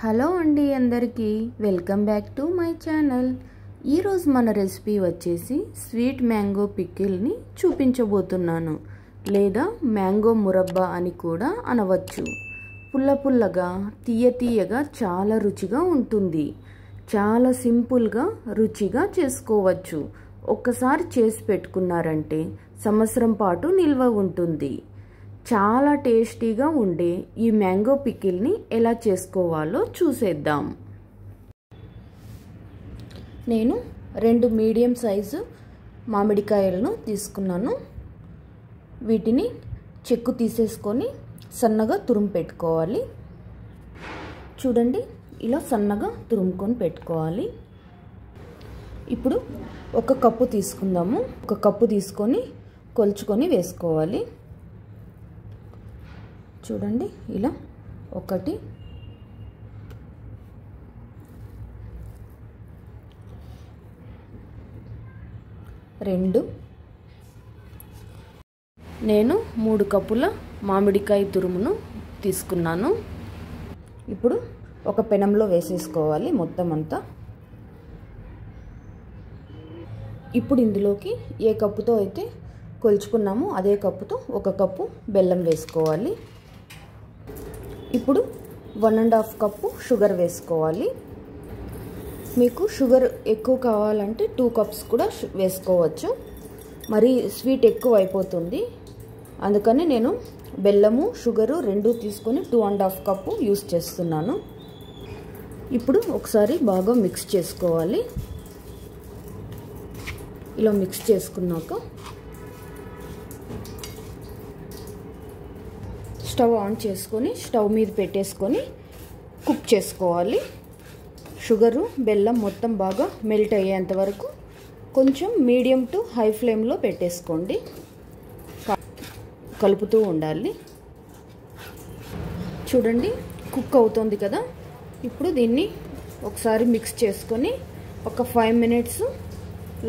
Hello అండి అందరికీ welcome back to my channel. ఈరోజు మన రెసిపీ వచ్చేసి స్వీట్ మ్యాంగో పికిల్ని చూపించబోతున్నాను, లేదా మ్యాంగో మురబ్బా అని కూడా అనవచ్చు. పుల్ల పుల్లగా తీయగా చాలా రుచిగా ఉంటుంది. చాలా సింపుల్గా రుచిగా చేసుకోవచ్చు. ఒక్కసారి చేసి పెట్టుకున్నారంటే సంవత్సరం పాటు నిల్వ ఉంటుంది. చాలా టేస్టీగా ఉండే ఈ మ్యాంగో పికిల్ని ఎలా చేసుకోవాలో చూసేద్దాం. నేను 2 మీడియం సైజు మామిడికాయలను తీసుకున్నాను. వీటిని చెక్కు తీసేసుకొని సన్నగా తురుము పెట్టుకోవాలి. చూడండి, ఇలా సన్నగా తురుముకొని పెట్టుకోవాలి. ఇప్పుడు 1 కప్పు తీసుకుందాము. 1 కప్పు తీసుకొని కొలుచుకొని వేసుకోవాలి. చూడండి, ఇలా 1 2 నేను 3 కప్పుల మామిడికాయ తురుమును తీసుకున్నాను. ఇప్పుడు ఒక పెనంలో వేసేసుకోవాలి మొత్తం అంతా. ఇప్పుడు ఇందులోకి ఏ కప్పుతో అయితే కొలుచుకున్నామో అదే కప్పుతో 1 కప్పు బెల్లం వేసుకోవాలి. ఇప్పుడు 1.5 కప్పు షుగర్ వేసుకోవాలి. మీకు షుగర్ ఎక్కువ కావాలంటే 2 కప్స్ కూడా వేసుకోవచ్చు. మరి స్వీట్ ఎక్కువ అయిపోతుంది, అందుకని నేను బెల్లము షుగరు 2 తీసుకొని 2.5 కప్పు యూస్ చేస్తున్నాను. ఇప్పుడు ఒకసారి బాగా మిక్స్ చేసుకోవాలి. ఇలా మిక్స్ చేసుకున్నాక స్టవ్ ఆన్ చేసుకొని స్టవ్ మీద పెట్టేసుకొని కుక్ చేసుకోవాలి. షుగరు బెల్లం మొత్తం బాగా మెల్ట్ అయ్యేంత వరకు కొంచెం మీడియం టు హై ఫ్లేమ్లో పెట్టేసుకోండి. కలుపుతూ ఉండాలి. చూడండి, కుక్ అవుతుంది కదా. ఇప్పుడు దీన్ని ఒకసారి మిక్స్ చేసుకొని ఒక 5 మినిట్స్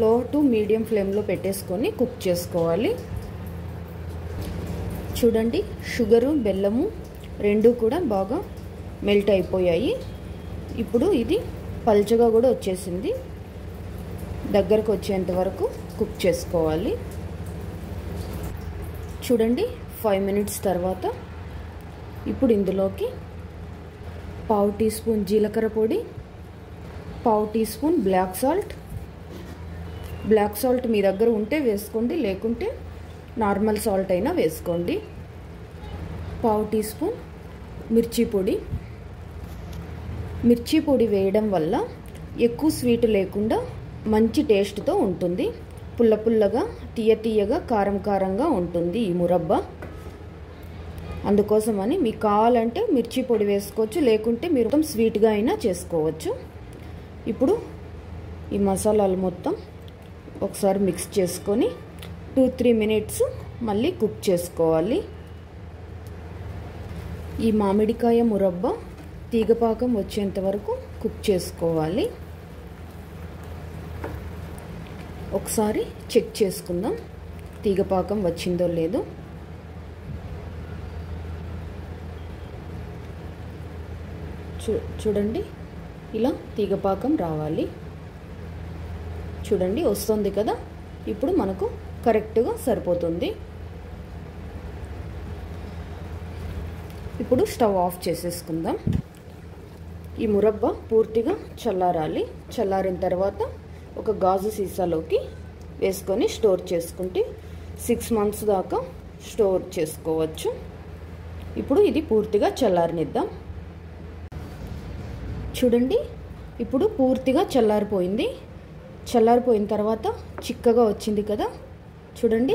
లో టు మీడియం ఫ్లేమ్లో పెట్టేసుకొని కుక్ చేసుకోవాలి. చూడండి, షుగరు బెల్లము 2 కూడా బాగా మెల్ట్ అయిపోయాయి. ఇప్పుడు ఇది పల్చగా కూడా వచ్చేసింది. దగ్గరకు వచ్చేంత వరకు కుక్ చేసుకోవాలి. చూడండి, 5 మినిట్స్ తర్వాత ఇప్పుడు ఇందులోకి 1/2 టీ స్పూన్ జీలకర్ర పొడి, 1/2 టీ స్పూన్ బ్లాక్ సాల్ట్ మీ దగ్గర ఉంటే వేసుకోండి, లేకుంటే నార్మల్ సాల్ట్ అయినా వేసుకోండి. 1/2 టీ స్పూన్ మిర్చి పొడి వేయడం వల్ల ఎక్కువ స్వీట్ లేకుండా మంచి టేస్ట్తో ఉంటుంది. పుల్ల పుల్లగా తీయగా కారంగా ఉంటుంది ఈ మురబ్బా. అందుకోసమని మీకు కావాలంటే మిర్చి పొడి వేసుకోవచ్చు, లేకుంటే మీరు మొత్తం స్వీట్గా అయినా చేసుకోవచ్చు. ఇప్పుడు ఈ మసాలాలు మొత్తం ఒకసారి మిక్స్ చేసుకొని 2-3 మినిట్స్ మళ్ళీ కుక్ చేసుకోవాలి. ఈ మామిడికాయ మురబ్బా తీగపాకం వచ్చేంత వరకు కుక్ చేసుకోవాలి. ఒకసారి చెక్ చేసుకుందాం తీగపాకం వచ్చిందో లేదో. చూడండి, ఇలా తీగపాకం రావాలి. చూడండి, వస్తుంది కదా. ఇప్పుడు మనకు కరెక్ట్గా సరిపోతుంది. ఇప్పుడు స్టవ్ ఆఫ్ చేసేసుకుందాం. ఈ మురబ్బా పూర్తిగా చల్లారాలి. చల్లారిన తర్వాత ఒక గాజు సీసాలోకి వేసుకొని స్టోర్ చేసుకుంటే 6 మంత్స్ దాకా స్టోర్ చేసుకోవచ్చు. ఇప్పుడు ఇది పూర్తిగా చల్లారనిద్దాం. చూడండి, ఇప్పుడు పూర్తిగా చల్లారిపోయింది. చల్లారిపోయిన తర్వాత చిక్కగా వచ్చింది కదా. చూడండి,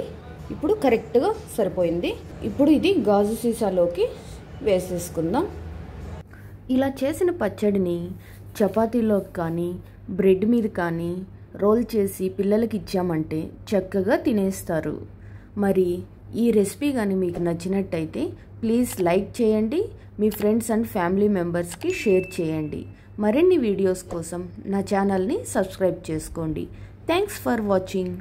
ఇప్పుడు కరెక్ట్గా సరిపోయింది. ఇప్పుడు ఇది గాజు సీసాలోకి వేసేసుకుందాం. ఇలా చేసిన పచ్చడిని చపాతీలోకి కానీ బ్రెడ్ మీద కానీ రోల్ చేసి పిల్లలకి ఇచ్చామంటే చక్కగా తినేస్తారు. మరి ఈ రెసిపీ కానీ మీకు నచ్చినట్టయితే ప్లీజ్ లైక్ చేయండి, మీ ఫ్రెండ్స్ అండ్ ఫ్యామిలీ మెంబర్స్కి షేర్ చేయండి. మరిన్ని వీడియోస్ కోసం నా ఛానల్ని సబ్స్క్రైబ్ చేసుకోండి. Thanks for watching.